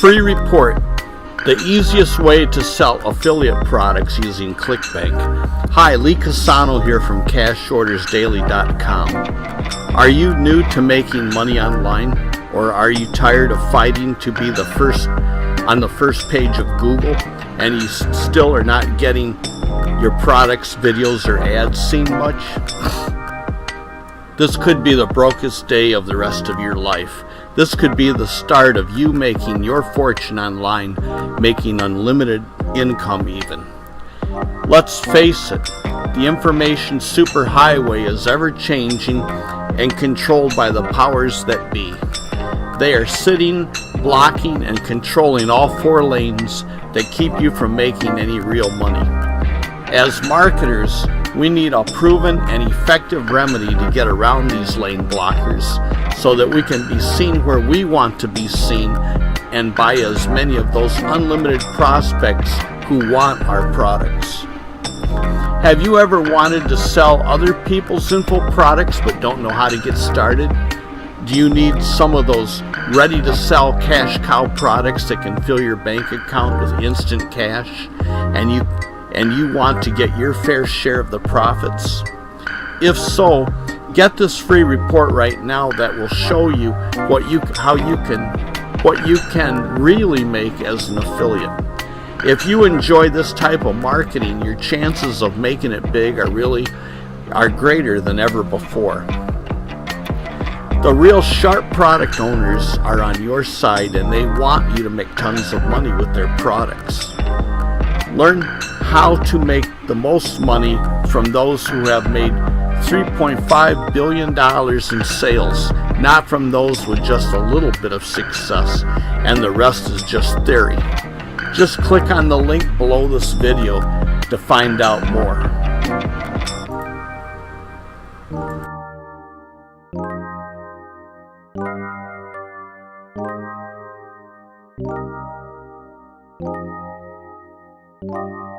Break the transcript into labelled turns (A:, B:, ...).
A: Free report, the easiest way to sell affiliate products using ClickBank. Hi, Lee Cusano here from CashOrdersDaily.com. Are you new to making money online, or are you tired of fighting to be the first on the first page of Google, and you still are not getting your products, videos, or ads seen much? This could be the brokest day of the rest of your life. This could be the start of you making your fortune online, making unlimited income even. Let's face it, the information superhighway is ever changing and controlled by the powers that be. They are sitting, blocking, and controlling all 4 lanes that keep you from making any real money. As marketers, we need a proven and effective remedy to get around these lane blockers so that we can be seen where we want to be seen and buy as many of those unlimited prospects who want our products. Have you ever wanted to sell other people's info products but don't know how to get started? Do you need some of those ready-to-sell cash cow products that can fill your bank account with instant cash, and you want to get your fair share of the profits? If so, get this free report right now that will show you what you can really make as an affiliate. If you enjoy this type of marketing, your chances of making it big are greater than ever before. The real sharp product owners are on your side, and they want you to make tons of money with their products. Learn how to make the most money from those who have made $3.5 billion in sales, not from those with just a little bit of success, and the rest is just theory. Just click on the link below this video to find out more.
B: Thank you.